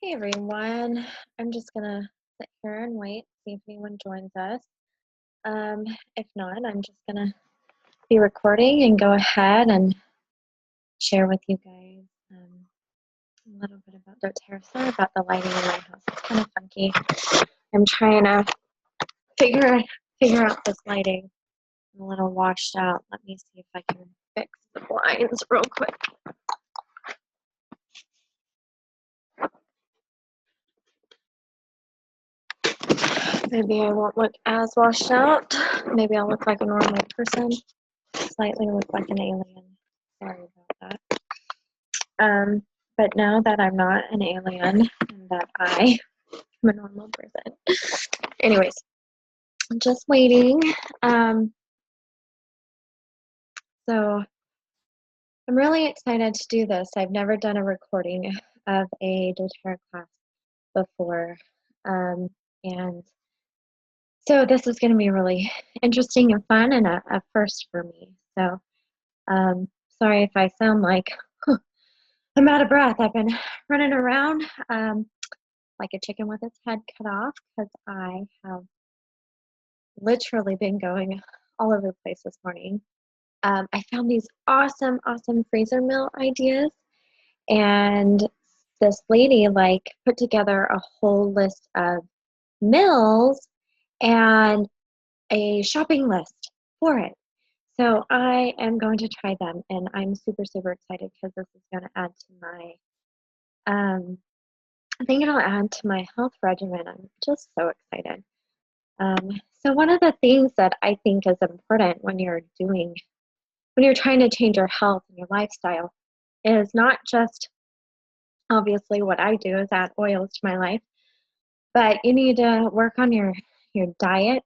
Hey everyone, I'm just gonna sit here and wait, see if anyone joins us. Um, if not, I'm just gonna be recording and go ahead and share with you guys a little bit about doTERRA. Sorry about the lighting in my house; it's kind of funky. I'm trying to figure out this lighting. I'm a little washed out. Let me see if I can fix the blinds real quick. Maybe I won't look as washed out. Maybe I'll look like a normal person. Slightly look like an alien. Sorry about that. But now that I'm not an alien and that I am a normal person. Anyways, I'm just waiting. So I'm really excited to do this. I've never done a recording of a doTERRA class before. And so this is going to be really interesting and fun and a first for me. So sorry if I sound like I'm out of breath. I've been running around like a chicken with its head cut off because I have literally been going all over the place this morning. I found these awesome freezer meal ideas, and this lady put together a whole list of meals and a shopping list for it. So I am going to try them, and I'm super excited because this is going to add to my I think it'll add to my health regimen. I'm just so excited. So one of the things that I think is important when you're trying to change your health and your lifestyle is not just obviously what I do is add oils to my life, but you need to work on your diet,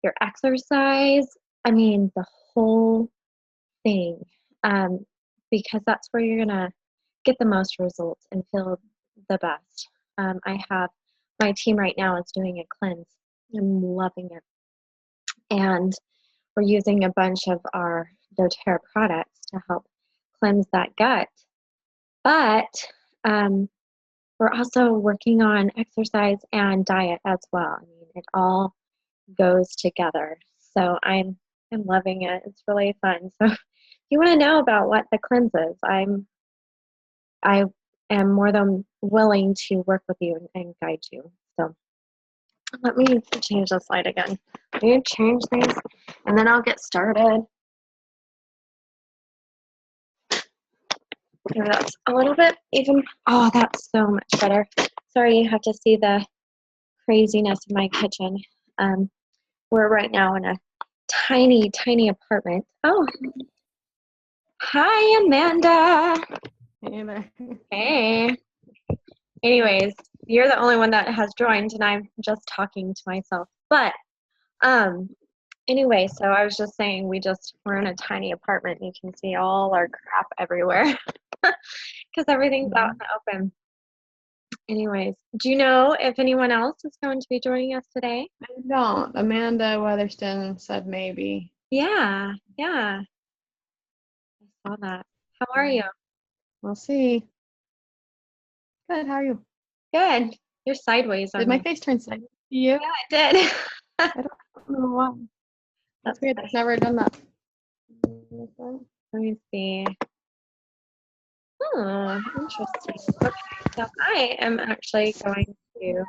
your exercise. I mean, the whole thing, because that's where you're gonna get the most results and feel the best. I have my team right now is doing a cleanse. I'm loving it. And we're using a bunch of our doTERRA products to help cleanse that gut. But we're also working on exercise and diet as well. I mean, it all goes together. So I'm loving it. It's really fun. So if you want to know about what the cleanse is, I am more than willing to work with you and guide you. So let me change the slide again. Let me change these, and then I'll get started. Maybe that's a little bit even. Oh, that's so much better. Sorry, you have to see the craziness of my kitchen. We're right now in a tiny apartment. Oh, hi, Amanda. Hey there. Hey. Anyways, you're the only one that has joined, and I'm just talking to myself. But anyway, so I was just saying we're in a tiny apartment. And you can see all our crap everywhere because everything's out in the open. Anyways, do you know if anyone else is going to be joining us today? I don't. Amanda Weatherston said maybe. Yeah. I saw that. How are you? We'll see. Good. How are you? Good. You're sideways on Did my me. face turn sideways? Yeah. Yeah, it did. I don't know why. That's weird. I've never done that. Let me see. Oh, interesting. Okay, so I am actually going to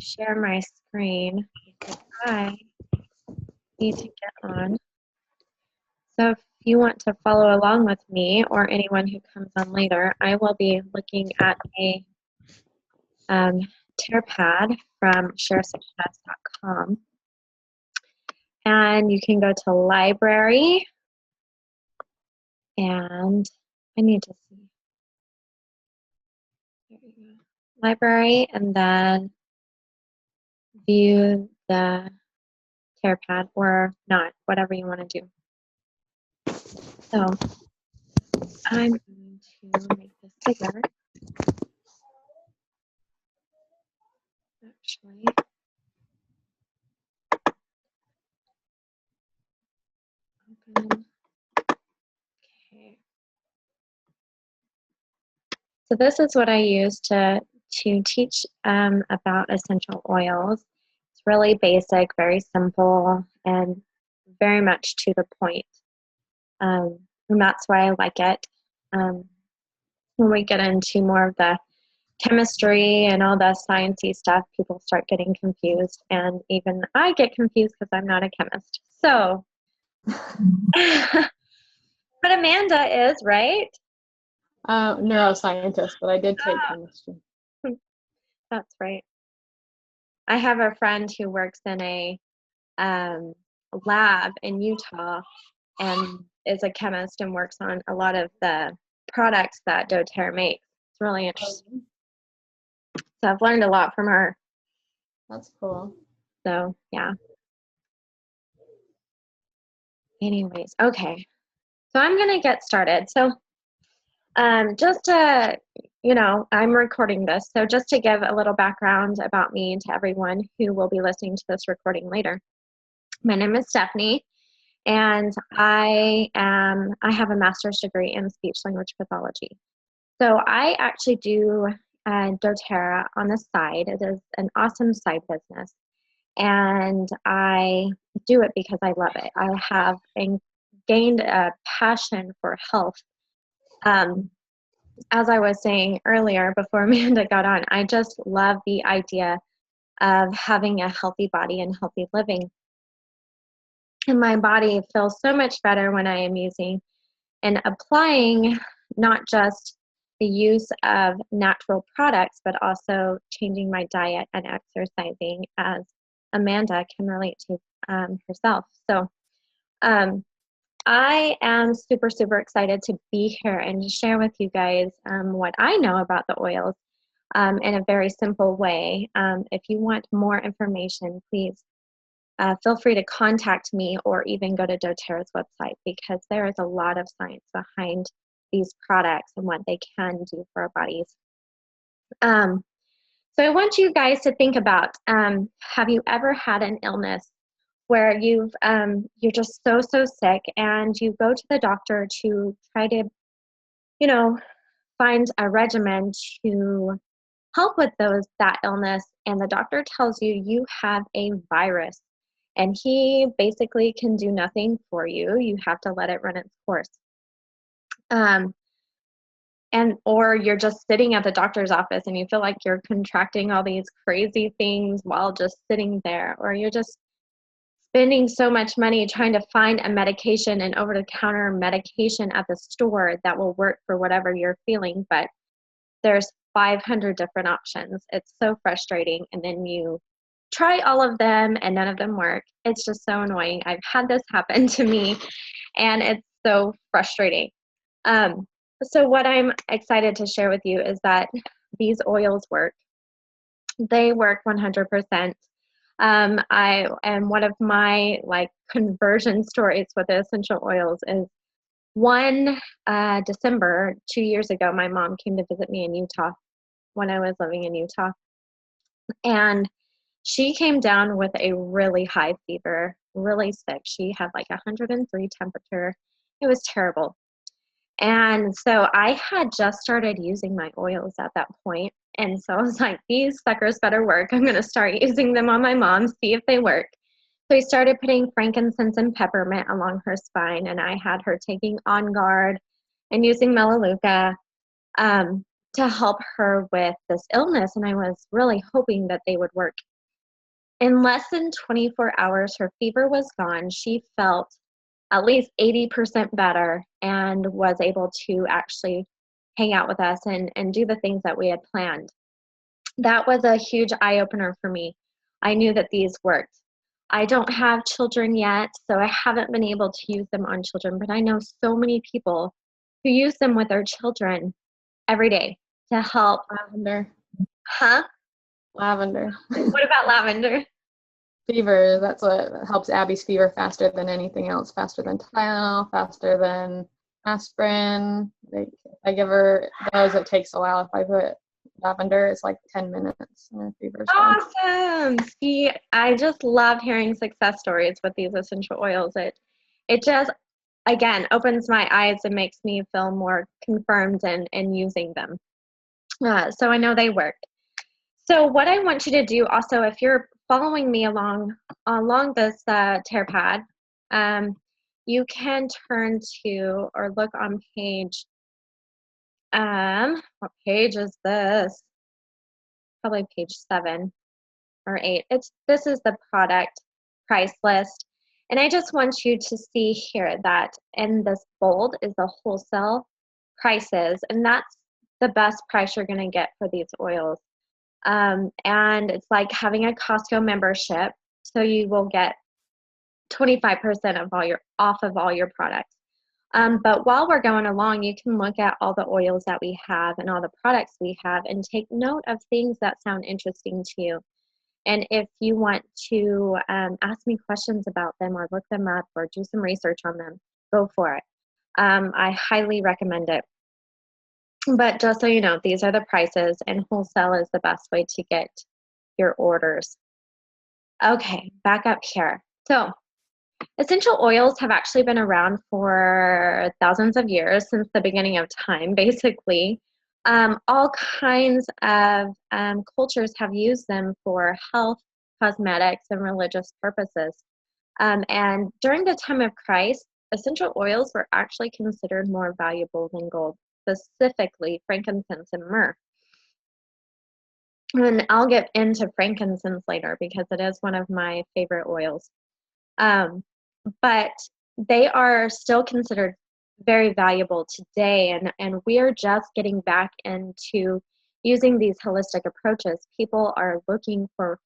share my screen because I need to get on. So if you want to follow along with me or anyone who comes on later, I will be looking at a tear pad from sharesuccess.com. And you can go to library, and I need to see. There you go. Library, and then view the tear pad or not, whatever you want to do. So I'm going to make this bigger. Actually, open. Okay. So this is what I use to teach about essential oils. It's really basic, very simple, and very much to the point. And that's why I like it. Um, when we get into more of the chemistry and all the sciencey stuff, people start getting confused, and even I get confused because I'm not a chemist. So, but Amanda is, right? Neuroscientist, but I did take chemistry. That's right. I have a friend who works in a lab in Utah and is a chemist and works on a lot of the products that doTERRA makes. It's really interesting. So I've learned a lot from her. That's cool. So yeah. Anyways, okay. So I'm gonna get started. So just to, I'm recording this. So just to give a little background about me to everyone who will be listening to this recording later. My name is Stephanie, and I have a master's degree in speech language pathology. So I actually do doTERRA on the side. It is an awesome side business, and I do it because I love it. I have gained a passion for health. As I was saying earlier before Amanda got on, I just love the idea of having a healthy body and healthy living. And my body feels so much better when I am using and applying not just the use of natural products, but also changing my diet and exercising, as Amanda can relate to herself. So I am super, super excited to be here and to share with you guys what I know about the oils in a very simple way. If you want more information, please feel free to contact me or even go to doTERRA's website, because there is a lot of science behind these products and what they can do for our bodies. So I want you guys to think about, have you ever had an illness where you're just so sick, and you go to the doctor to try to, find a regimen to help with that illness, and the doctor tells you you have a virus, and he basically can do nothing for you. You have to let it run its course. Or you're just sitting at the doctor's office and you feel like you're contracting all these crazy things while just sitting there, or you're just spending so much money trying to find a medication, an over-the-counter medication at the store that will work for whatever you're feeling, but there's 500 different options. It's so frustrating. And then you try all of them and none of them work. It's just so annoying. I've had this happen to me, and it's so frustrating. So what I'm excited to share with you is that these oils work. They work 100%. And one of my conversion stories with the essential oils is one December 2 years ago, my mom came to visit me in Utah when I was living in Utah. And she came down with a really high fever, really sick. She had 103 temperature. It was terrible. And so I had just started using my oils at that point. And so I was like, these suckers better work. I'm going to start using them on my mom, see if they work. So I started putting frankincense and peppermint along her spine, and I had her taking On Guard and using Melaleuca to help her with this illness. And I was really hoping that they would work. In less than 24 hours, her fever was gone. She felt at least 80% better and was able to actually hang out with us and do the things that we had planned. That was a huge eye-opener for me. I knew that these worked. I don't have children yet, so I haven't been able to use them on children, but I know so many people who use them with their children every day to help. Lavender. Huh? Lavender. What about lavender? Fever. That's what helps Abby's fever faster than anything else. Faster than Tylenol, faster than aspirin. If I give her those, it takes a while. If I put lavender, it's 10 minutes and her fever's gone. Awesome. See, I just love hearing success stories with these essential oils. It just, again, opens my eyes and makes me feel more confirmed in using them. So I know they work. So what I want you to do also, if you're following me along this tear pad, you can turn to or look on page, what page is this? Probably page 7 or 8. This is the product price list. And I just want you to see here that in this bold is the wholesale prices, and that's the best price you're going to get for these oils. And it's like having a Costco membership, so you will get 25% off of all your products. But while we're going along, you can look at all the oils that we have and all the products we have and take note of things that sound interesting to you. And if you want to ask me questions about them or look them up or do some research on them, go for it. I highly recommend it. But just so you know, these are the prices, and wholesale is the best way to get your orders. Okay, back up here. So essential oils have actually been around for thousands of years, since the beginning of time, basically. All kinds of cultures have used them for health, cosmetics, and religious purposes. And during the time of Christ, essential oils were actually considered more valuable than gold, specifically frankincense and myrrh. And I'll get into frankincense later because it is one of my favorite oils. But they are still considered very valuable today, and we are just getting back into using these holistic approaches. People are looking for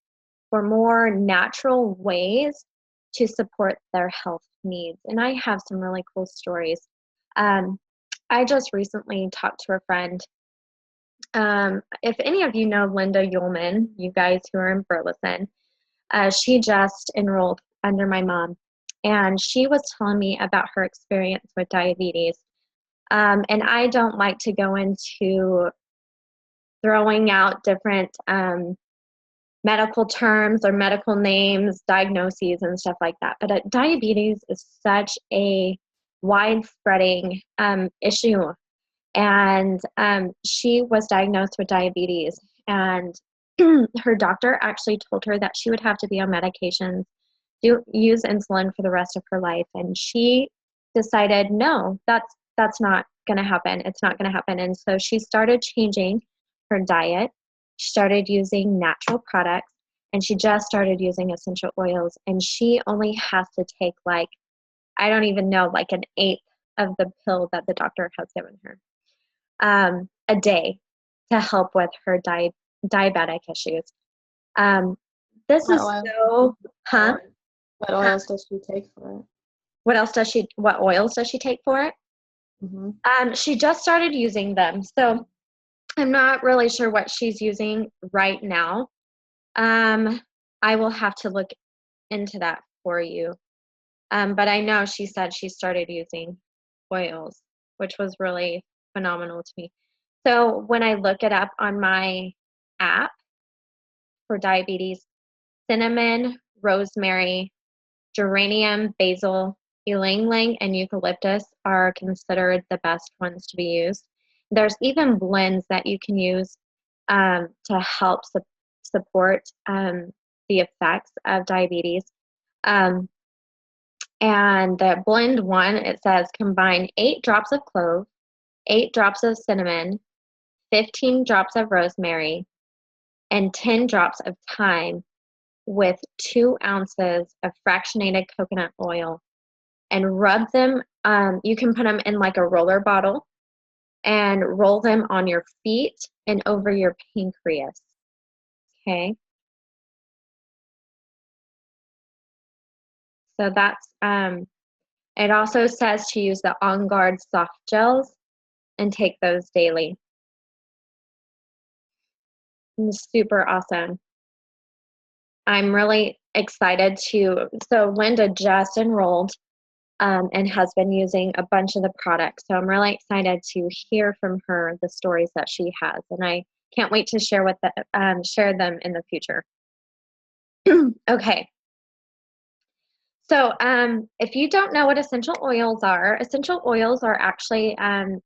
more natural ways to support their health needs, and I have some really cool stories. I just recently talked to a friend. If any of you know Linda Ullman, you guys who are in Burleson, she just enrolled under my mom, and she was telling me about her experience with diabetes. And I don't like to go into throwing out different medical terms or medical names, diagnoses, and stuff like that. But diabetes is such a widespreading issue. And she was diagnosed with diabetes, and her doctor actually told her that she would have to be on medications, use insulin for the rest of her life. And she decided, no, that's not going to happen. It's not going to happen. And so she started changing her diet. She started using natural products, and she just started using essential oils. And she only has to take, like, I don't even know, like an eighth of the pill that the doctor has given her a day to help with her diabetic issues. This What is oils? so, huh? What oils does she take for it? What oils does she take for it? She just started using them, so I'm not really sure what she's using right now. I will have to look into that for you. But I know she said she started using oils, which was really phenomenal to me. So when I look it up on my app for diabetes, cinnamon, rosemary, geranium, basil, ylang ylang, and eucalyptus are considered the best ones to be used. There's even blends that you can use to help support the effects of diabetes. And the blend one, it says combine 8 drops of clove, 8 drops of cinnamon, 15 drops of rosemary, and 10 drops of thyme with 2 ounces of fractionated coconut oil, and rub them. You can put them in like a roller bottle and roll them on your feet and over your pancreas. Okay. So that's, it also says to use the On Guard soft gels and take those daily. It's super awesome. I'm really excited so Linda just enrolled and has been using a bunch of the products. So I'm really excited to hear from her the stories that she has, and I can't wait to share them in the future. Okay. So, if you don't know what essential oils are actually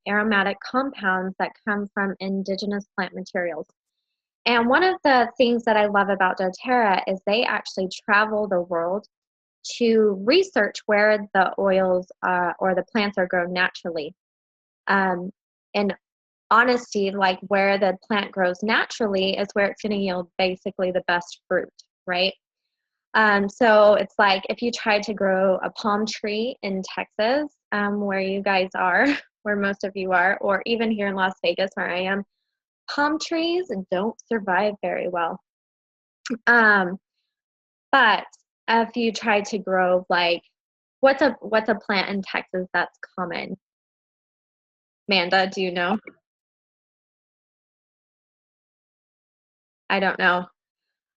aromatic compounds that come from indigenous plant materials. And one of the things that I love about doTERRA is they actually travel the world to research where the oils or the plants are grown naturally. And honesty, like where the plant grows naturally is where it's going to yield basically the best fruit, right? So it's like if you try to grow a palm tree in Texas, where you guys are, where most of you are, or even here in Las Vegas where I am, palm trees don't survive very well. Um, but if you try to grow like what's a plant in Texas that's common? Manda, do you know? I don't know.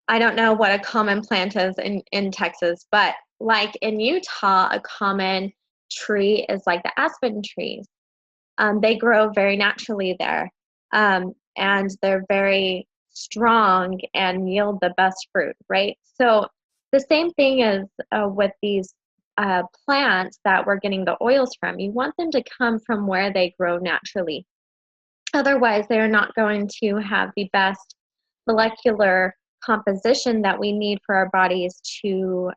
I don't know what a common plant is in Texas, but like in Utah, a common tree is like the aspen trees. They grow very naturally there, and they're very strong and yield the best fruit, right? So the same thing is with these plants that we're getting the oils from. You want them to come from where they grow naturally. Otherwise, they're not going to have the best molecular composition that we need for our bodies to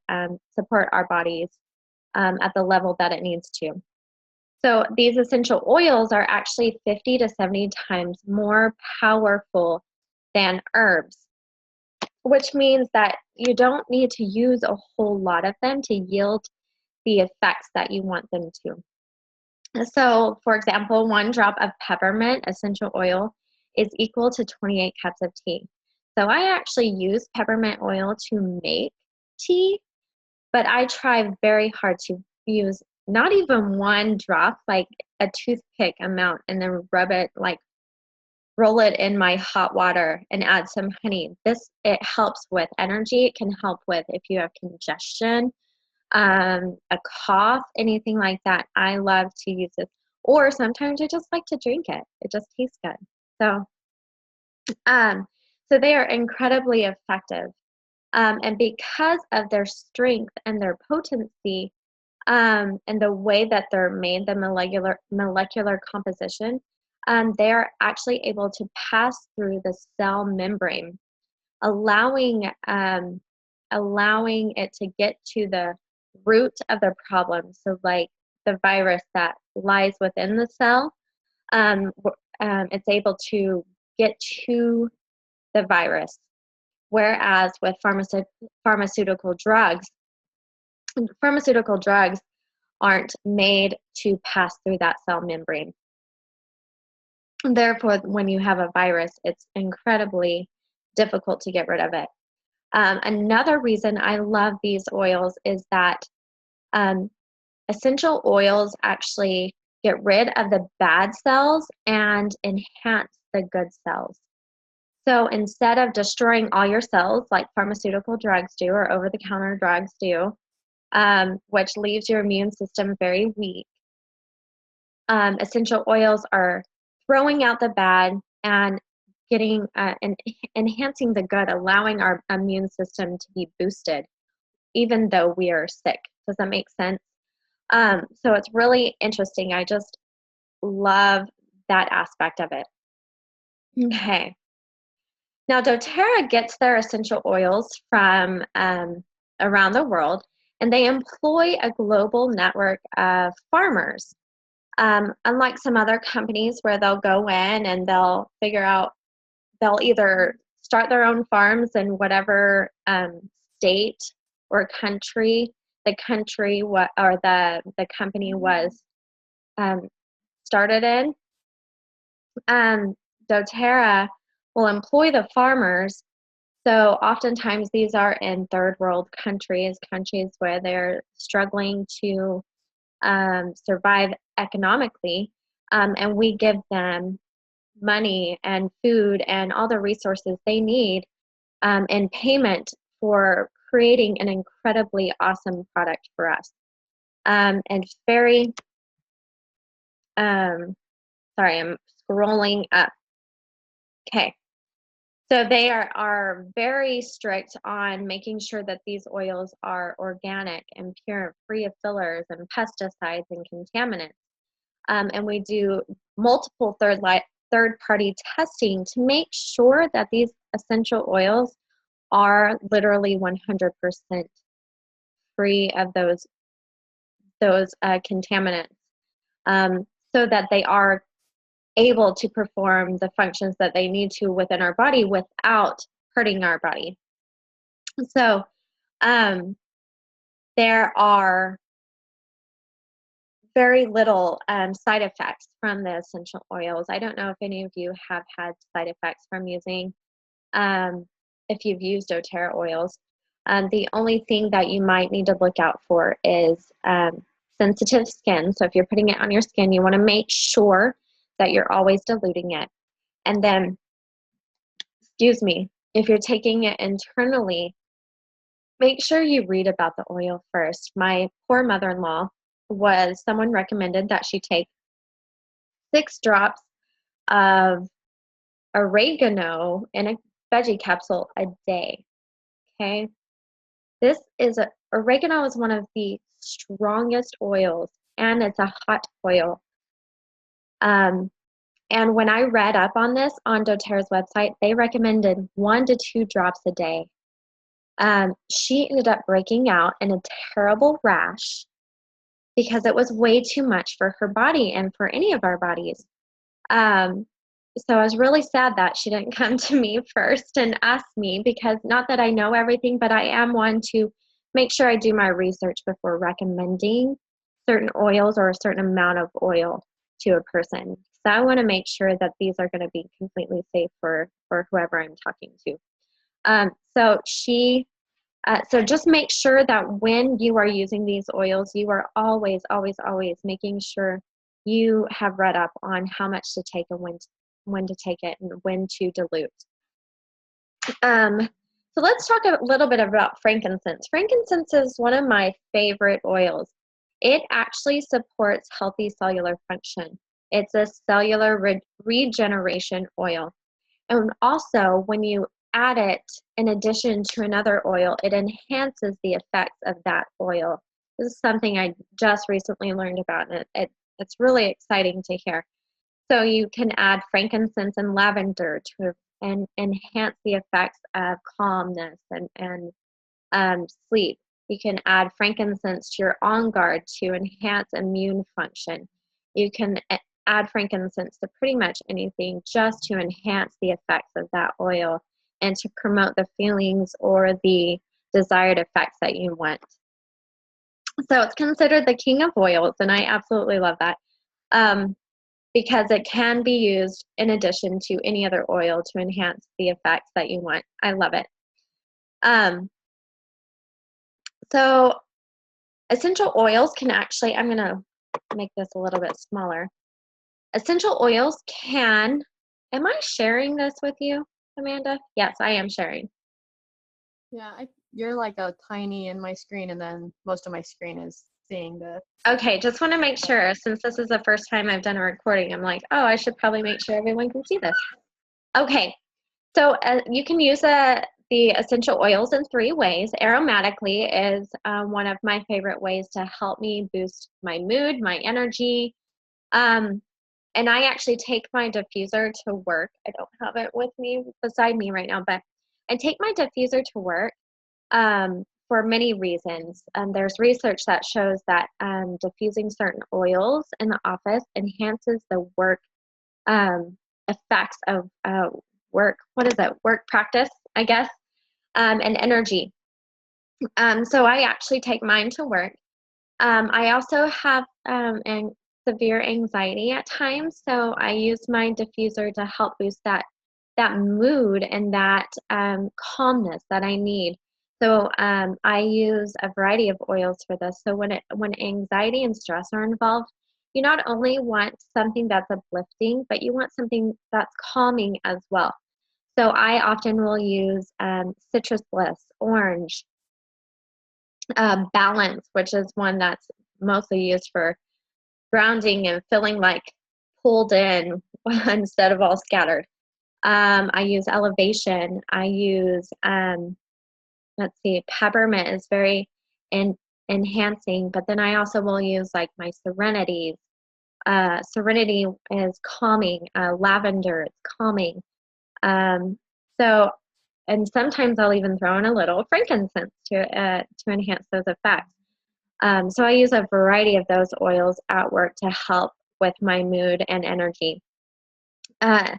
support our bodies at the level that it needs to. So these essential oils are actually 50 to 70 times more powerful than herbs, which means that you don't need to use a whole lot of them to yield the effects that you want them to. So, for example, 1 drop of peppermint essential oil is equal to 28 cups of tea. So I actually use peppermint oil to make tea, but I try very hard to use not even 1 drop, like a toothpick amount, and then roll it in my hot water and add some honey. It helps with energy. It can help with if you have congestion, a cough, anything like that. I love to use this. Or sometimes I just like to drink it. It just tastes good. So, um, so they are incredibly effective. And because of their strength and their potency, and the way that they're made, the molecular composition, they are actually able to pass through the cell membrane, allowing allowing it to get to the root of the problem. So, like the virus that lies within the cell, it's able to get to the virus. Whereas with pharmaceutical drugs aren't made to pass through that cell membrane. Therefore, when you have a virus, it's incredibly difficult to get rid of it. Another reason I love these oils is that um, essential oils actually get rid of the bad cells and enhance the good cells. So instead of destroying all your cells like pharmaceutical drugs do or over-the-counter drugs do, which leaves your immune system very weak, essential oils are throwing out the bad and getting and enhancing the good, allowing our immune system to be boosted, even though we are sick. Does that make sense? So it's really interesting. I just love that aspect of it. Okay. Now, doTERRA gets their essential oils from around the world, and they employ a global network of farmers. Unlike some other companies where they'll go in and they'll either start their own farms in whatever state or country the company was started in. doTERRA will employ the farmers. So oftentimes these are in third world countries where they're struggling to survive economically, and we give them money and food and all the resources they need in payment for creating an incredibly awesome product for us. And very, sorry, I'm scrolling up. Okay. So they are very strict on making sure that these oils are organic and pure, free of fillers and pesticides and contaminants. And we do multiple third-party testing to make sure that these essential oils are literally 100% free of those contaminants, so that they are able to perform the functions that they need to within our body without hurting our body. So um, there are very little side effects from the essential oils. I don't know if any of you have had side effects from using, if you've used doTERRA oils. The only thing that you might need to look out for is sensitive skin. So if you're putting it on your skin, you want to make sure that you're always diluting it. And then, excuse me, if you're taking it internally, make sure you read about the oil first. My poor mother-in-law someone recommended that she take 6 drops of oregano in a veggie capsule a day. Okay, oregano is one of the strongest oils, and it's a hot oil. And when I read up on this on doTERRA's website, they recommended 1 to 2 drops a day. She ended up breaking out in a terrible rash because it was way too much for her body and for any of our bodies. So I was really sad that she didn't come to me first and ask me, because not that I know everything, but I am one to make sure I do my research before recommending certain oils or a certain amount of oil to a person. So I want to make sure that these are going to be completely safe for whoever I'm talking to. So just make sure that when you are using these oils, you are always, always, always making sure you have read up on how much to take and when to take it and when to dilute. So let's talk a little bit about frankincense. Frankincense is one of my favorite oils. It actually supports healthy cellular function. It's a cellular regeneration oil. And also, when you add it in addition to another oil, it enhances the effects of that oil. This is something I just recently learned about, and it's really exciting to hear. So you can add frankincense and lavender to enhance the effects of calmness and sleep. You can add frankincense to your On Guard to enhance immune function. You can add frankincense to pretty much anything just to enhance the effects of that oil and to promote the feelings or the desired effects that you want. So it's considered the king of oils, and I absolutely love that, because it can be used in addition to any other oil to enhance the effects that you want. I love it. So essential oils can actually, I'm going to make this a little bit smaller. Essential oils am I sharing this with you, Amanda? Yes, I am sharing. Yeah, you're like a tiny in my screen, and then most of my screen is seeing the. Okay, just want to make sure, since this is the first time I've done a recording, I'm like, oh, I should probably make sure everyone can see this. Okay, so you can use the essential oils in 3 ways. Aromatically is one of my favorite ways to help me boost my mood, my energy. And I actually take my diffuser to work. I don't have it with me beside me right now, but I take my diffuser to work for many reasons. There's research that shows that diffusing certain oils in the office enhances the work effects of work practice, I guess, and energy. So I actually take mine to work. I also have severe anxiety at times, so I use my diffuser to help boost that mood and that calmness that I need. So I use a variety of oils for this. So when anxiety and stress are involved, you not only want something that's uplifting, but you want something that's calming as well. So I often will use citrus bliss, orange, balance, which is one that's mostly used for grounding and feeling like pulled in instead of all scattered. I use elevation. I use, let's see, peppermint is very enhancing, but then I also will use like my serenities. Serenity is calming. Lavender is calming. Um, so, and sometimes I'll even throw in a little frankincense to enhance those effects. So I use a variety of those oils at work to help with my mood and energy. Uh,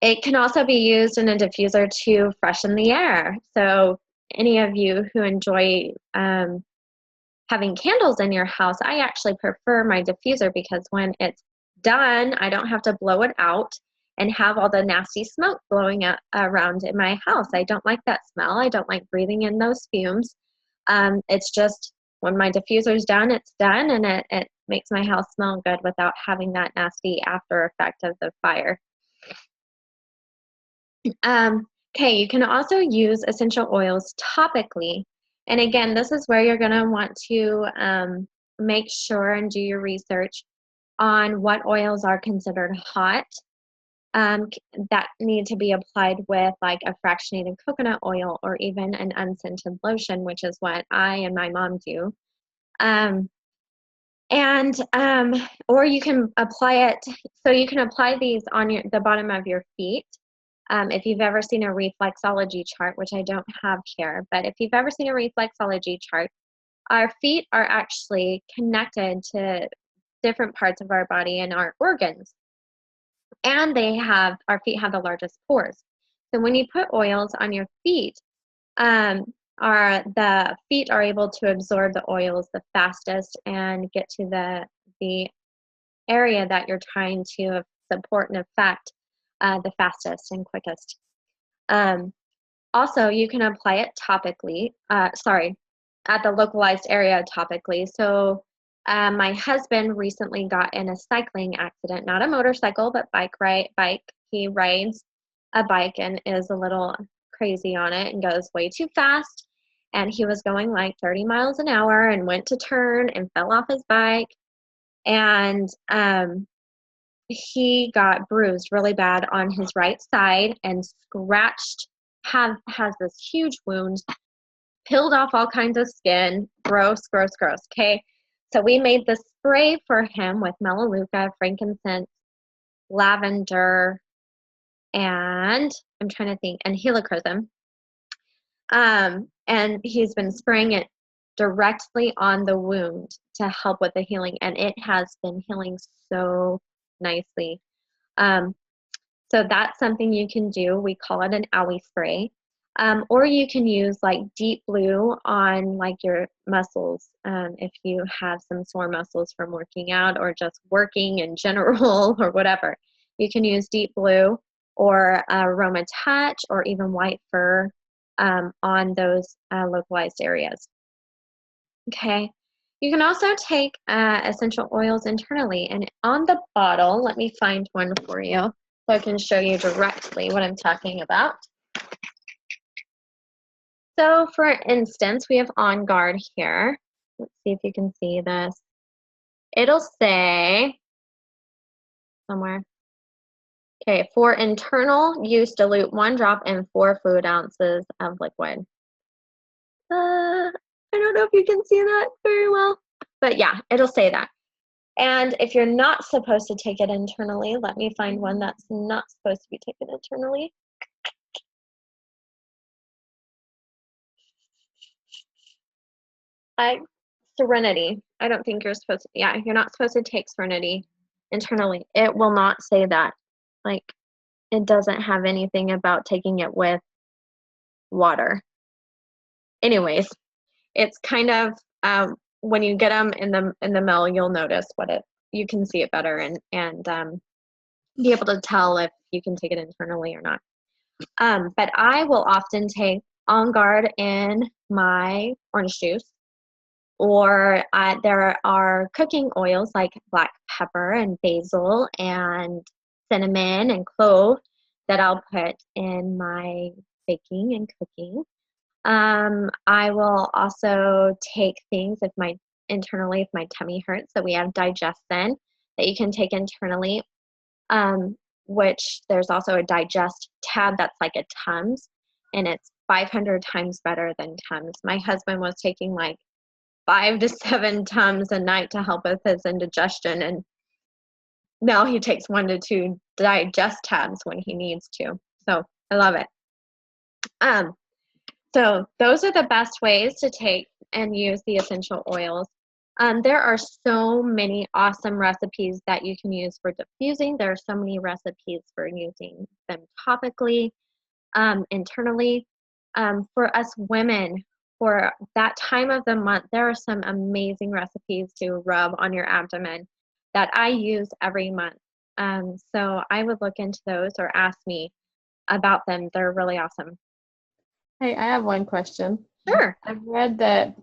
it can also be used in a diffuser to freshen the air. So any of you who enjoy having candles in your house, I actually prefer my diffuser because when it's done, I don't have to blow it out and have all the nasty smoke blowing around in my house. I don't like that smell. I don't like breathing in those fumes. It's just when my diffuser's done, it's done, and it makes my house smell good without having that nasty after effect of the fire. Okay, you can also use essential oils topically. And again, this is where you're going to want to make sure and do your research on what oils are considered hot that need to be applied with like a fractionated coconut oil or even an unscented lotion, which is what I and my mom do. Or you can apply it, so you can apply these on the bottom of your feet. If you've ever seen a reflexology chart, which I don't have here, but if you've ever seen a reflexology chart, our feet are actually connected to different parts of our body and our organs. And our feet have the largest pores. So when you put oils on your feet, the feet are able to absorb the oils the fastest and get to the area that you're trying to support and affect the fastest and quickest. Also, you can apply it topically, at the localized area topically. So my husband recently got in a cycling accident, not a motorcycle, but bike. He rides a bike and is a little crazy on it and goes way too fast. And he was going like 30 miles an hour and went to turn and fell off his bike. And he got bruised really bad on his right side and scratched, has this huge wound, peeled off all kinds of skin. Gross. Okay. So we made the spray for him with melaleuca, frankincense, lavender, and I'm trying to think, and helichrysum. And he's been spraying it directly on the wound to help with the healing, and it has been healing so nicely. So that's something you can do. We call it an owie spray. Or you can use like deep blue on like your muscles if you have some sore muscles from working out or just working in general or whatever. You can use deep blue or Aroma Touch or even white fur on those localized areas. Okay. You can also take essential oils internally, and on the bottle, let me find one for you so I can show you directly what I'm talking about. So for instance, we have On Guard here. Let's see if you can see this. It'll say somewhere. Okay, for internal use, dilute 1 drop in 4 fluid ounces of liquid. I don't know if you can see that very well, but yeah, it'll say that. And if you're not supposed to take it internally, let me find one that's not supposed to be taken internally. Serenity. I don't think you're supposed to, yeah, you're not supposed to take Serenity internally. It will not say that. Like, it doesn't have anything about taking it with water. Anyways, it's kind of, when you get them in the mail, you'll notice you can see it better and be able to tell if you can take it internally or not. But I will often take On Guard in my orange juice, or there are cooking oils like black pepper and basil and cinnamon and clove that I'll put in my baking and cooking. I will also take things if my tummy hurts. So we have digestin that you can take internally. which there's also a digest tab that's like a Tums, and it's 500 times better than Tums. My husband was taking like 5 to 7 Tums a night to help with his indigestion, and now he takes 1 to 2 digest tabs when he needs to. So I love it. So those are the best ways to take and use the essential oils. There are so many awesome recipes that you can use for diffusing. There are so many recipes for using them topically, internally. For us women, for that time of the month, there are some amazing recipes to rub on your abdomen that I use every month. So I would look into those or ask me about them. They're really awesome. Hey, I have one question. Sure. I've read that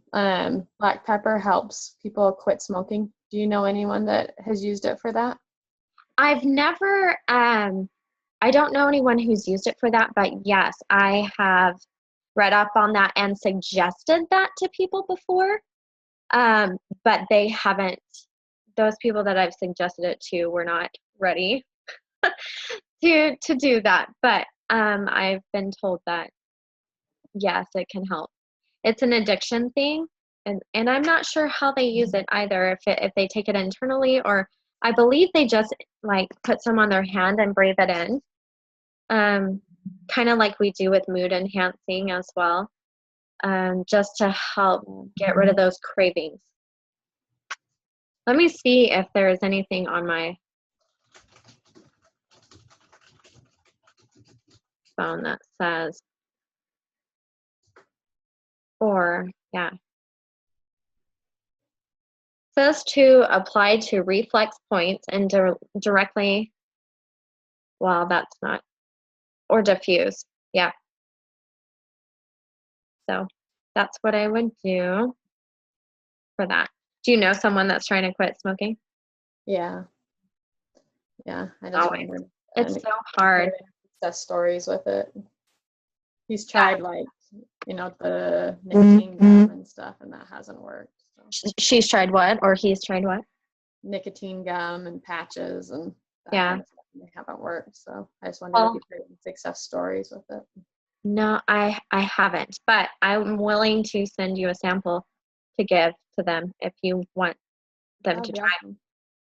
black pepper helps people quit smoking. Do you know anyone that has used it for that? I've never, I don't know anyone who's used it for that, but yes, I have read up on that and suggested that to people before. But they haven't, those people that I've suggested it to were not ready to do that. But I've been told that yes, it can help. It's an addiction thing, and I'm not sure how they use it either. If they take it internally, or I believe they just like put some on their hand and breathe it in, kind of like we do with mood enhancing as well, just to help get rid of those cravings. Let me see if there is anything on my phone that says, or yeah. Says to apply to reflex points and directly, well, that's not, or diffuse. Yeah. So that's what I would do for that. Do you know someone that's trying to quit smoking? Yeah. Yeah. I just Always. wondered. It's And so hard. success stories with it. He's Yeah. tried like, the nicotine gum and stuff, and that hasn't worked. So. She's tried what? Or he's tried what? Nicotine gum and patches and that Yeah. kind of stuff, and they haven't worked. So I just wondered if Well, you've heard any success stories with it. no, I haven't, but I'm willing to send you a sample to give to them if you want them That to would be try. awesome.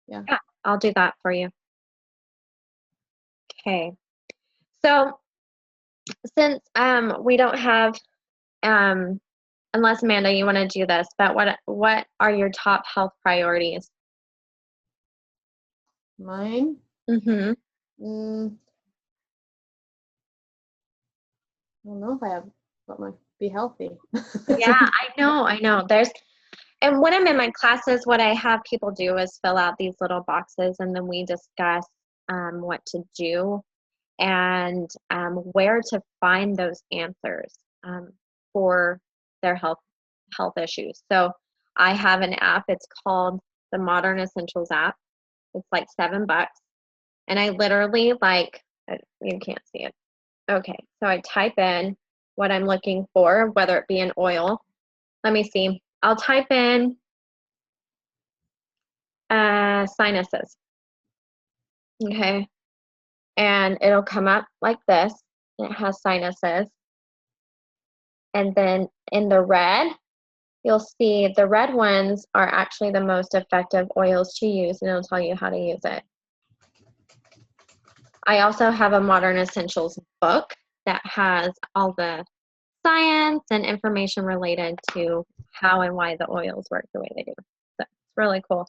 Yeah. Yeah, I'll do that for you. Okay. So since we don't have unless Amanda, you want to do this, but what are your top health priorities? Mine? Mm-hmm. I don't know if I have what might be healthy. Yeah, I know. And when I'm in my classes, what I have people do is fill out these little boxes, and then we discuss what to do and where to find those answers for their health issues. So I have an app. It's called the Modern Essentials app. It's like $7, and I literally you can't see it. Okay, so I type in what I'm looking for, whether it be an oil. Let me see. I'll type in sinuses. Okay, and it'll come up like this. It has sinuses. And then in the red, you'll see the red ones are actually the most effective oils to use, and it'll tell you how to use it. I also have a Modern Essentials book that has all the science and information related to how and why the oils work the way they do. So it's really cool.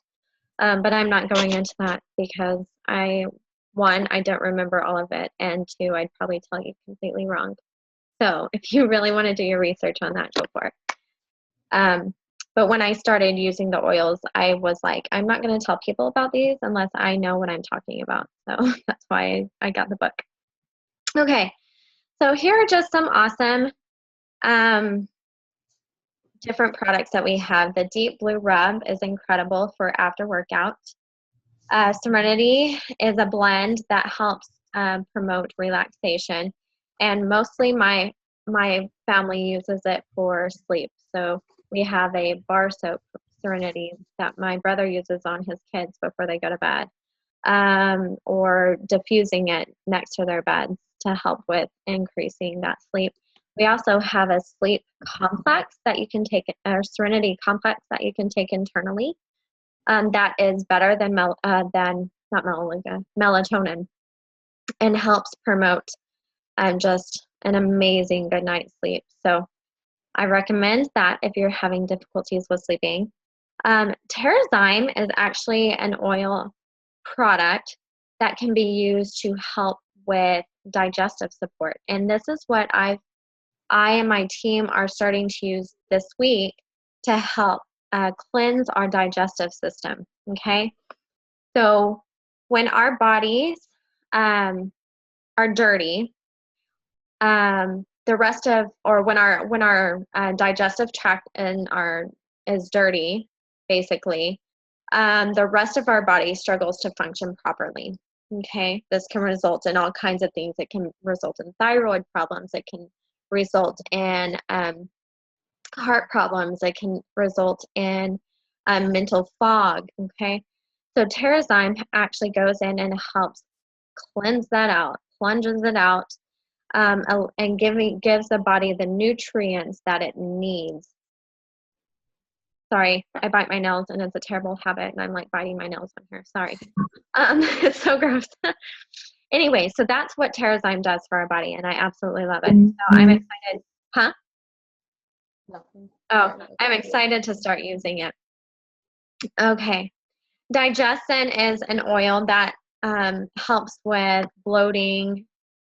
But I'm not going into that because one, I don't remember all of it, and two, I'd probably tell you completely wrong. So if you really want to do your research on that, go for it. But when I started using the oils, I was like, I'm not going to tell people about these unless I know what I'm talking about. So that's why I got the book. Okay, so here are just some awesome different products that we have. The Deep Blue Rub is incredible for after workout. Serenity is a blend that helps promote relaxation, and mostly my family uses it for sleep. So we have a bar soap, Serenity, that my brother uses on his kids before they go to bed. or diffusing it next to their beds to help with increasing that sleep. We also have a sleep complex that you can take, or serenity complex that you can take internally. That is better than not melatonin, and helps promote just an amazing good night's sleep. So I recommend that if you're having difficulties with sleeping. Terrazyme is actually an oil product that can be used to help with digestive support. And this is what I and my team are starting to use this week to help cleanse our digestive system. Okay. So when our bodies are dirty, the rest of, or when our digestive tract is dirty, basically, the rest of our body struggles to function properly. Okay, this can result in all kinds of things. It can result in thyroid problems. It can result in heart problems. It can result in mental fog. Okay, so Terrazyme actually goes in and helps cleanse that out, plunges it out, and gives the body the nutrients that it needs. Sorry, I bite my nails, and it's a terrible habit, and I'm like biting my nails on here. Sorry. It's so gross. Anyway, so that's what Terrazyme does for our body, and I absolutely love it. So I'm excited. Huh? Nothing. Oh, I'm excited to start using it. Okay. Digestin is an oil that helps with bloating,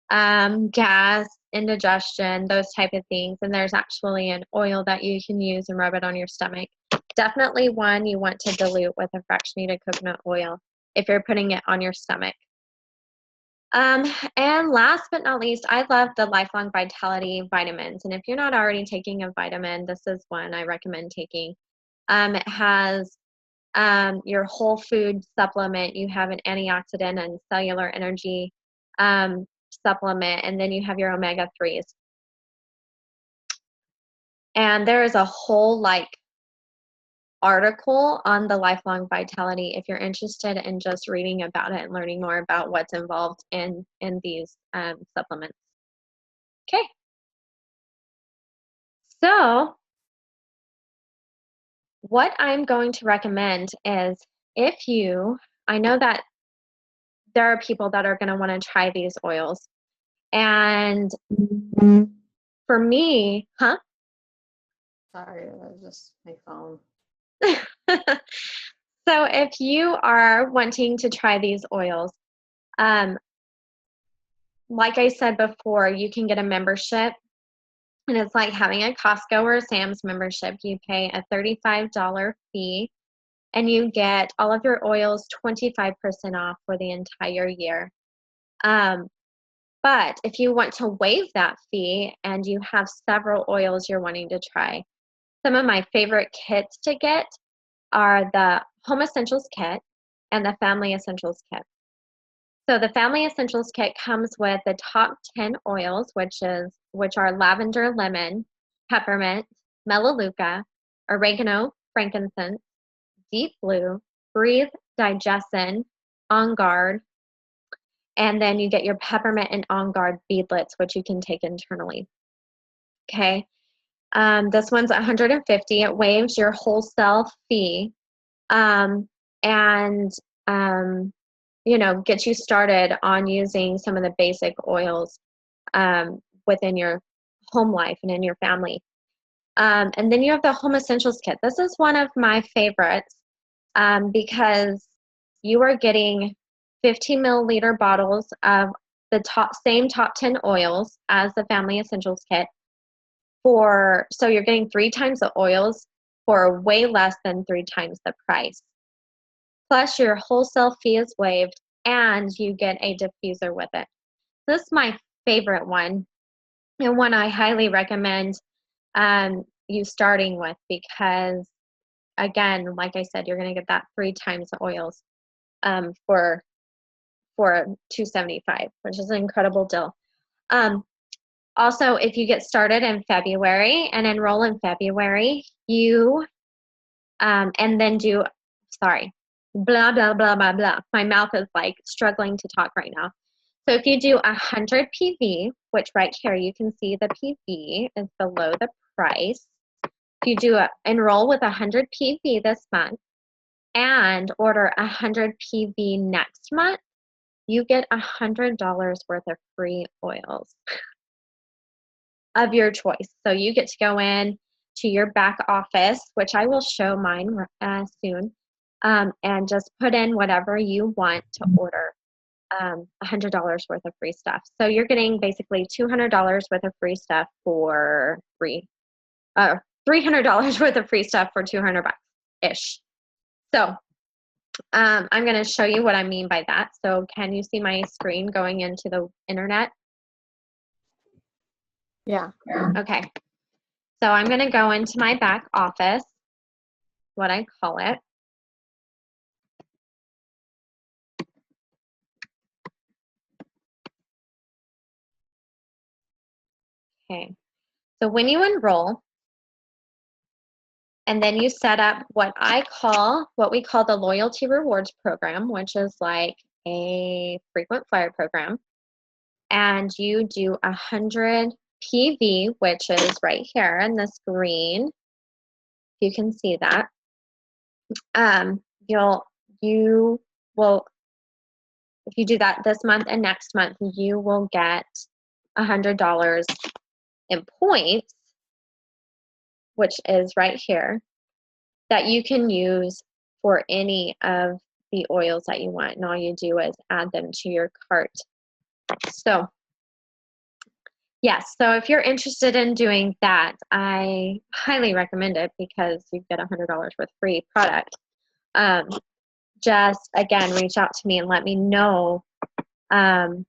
gas, indigestion, those type of things. And there's actually an oil that you can use and rub it on your stomach. Definitely one you want to dilute with a fractionated coconut oil if you're putting it on your stomach. And last but not least, I love the Lifelong Vitality vitamins. And if you're not already taking a vitamin, this is one I recommend taking. It has your whole food supplement. You have an antioxidant and cellular energy supplement, and then you have your omega-3s. And there is a whole article on the Lifelong Vitality if you're interested in just reading about it and learning more about what's involved in these supplements. Okay. So what I'm going to recommend is, I know that there are people that are going to want to try these oils. And for me, Sorry, that was just my phone. So if you are wanting to try these oils, like I said before, you can get a membership, and it's like having a Costco or a Sam's membership. You pay a $35 fee, and you get all of your oils 25% off for the entire year. But if you want to waive that fee and you have several oils you're wanting to try, some of my favorite kits to get are the Home Essentials Kit and the Family Essentials Kit. So the Family Essentials Kit comes with the top 10 oils, which are lavender, lemon, peppermint, melaleuca, oregano, frankincense, deep blue, breathe, digestin, on guard, and then you get your peppermint and on guard beadlets, which you can take internally. Okay. This one's $150. It waives your wholesale fee, and get you started on using some of the basic oils within your home life and in your family. And then you have the Home Essentials Kit. This is one of my favorites because you are getting 15 milliliter bottles of the same top 10 oils as the Family Essentials Kit. So you're getting 3 times the oils for way less than 3 times the price. Plus your wholesale fee is waived, and you get a diffuser with it. This is my favorite one, and one I highly recommend you starting with, because again, like I said, you're going to get that 3 times the oils for $275, which is an incredible deal. Also, if you get started in February and enroll in February, blah, blah, blah, blah, blah. My mouth is like struggling to talk right now. So if you do 100 PV, which right here you can see the PV is below the price. If you do enroll with 100 PV this month and order 100 PV next month, you get $100 worth of free oils of your choice. So you get to go in to your back office, which I will show mine soon, and just put in whatever you want to order. $100 worth of free stuff. So you're getting basically $200 worth of free stuff for free, $300 worth of free stuff for 200 bucks ish. So I'm going to show you what I mean by that. So can you see my screen going into the internet? Yeah. Okay. So I'm going to go into my back office, what I call it. Okay. So when you enroll, and then you set up what we call the loyalty rewards program, which is like a frequent flyer program. And you do 100 PV, which is right here in this green. You can see that. You will, if you do that this month and next month, you will get $100 in points, which is right here, that you can use for any of the oils that you want. And all you do is add them to your cart. So yes, so if you're interested in doing that, I highly recommend it because you get $100 worth free product. Just again, reach out to me and let me know, and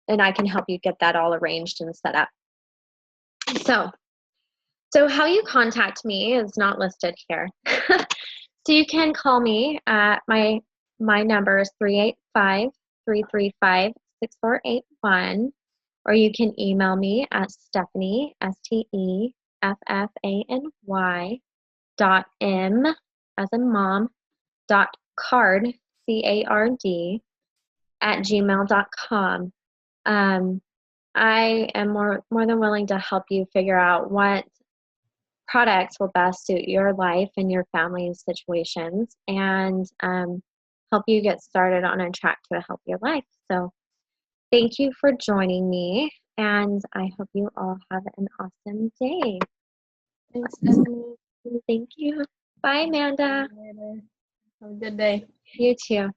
I can help you get that all arranged and set up. So how you contact me is not listed here. So you can call me at my number is 385-335-6481, or you can email me at Stephanie, STEFFANY, .m as in mom, .card, CARD, at gmail.com. I am more than willing to help you figure out what products will best suit your life and your family's situations, and help you get started on a track to a healthier life. So thank you for joining me, and I hope you all have an awesome day. Thanks, Stephanie. Thank you. Bye, Amanda. Have a good day. You too.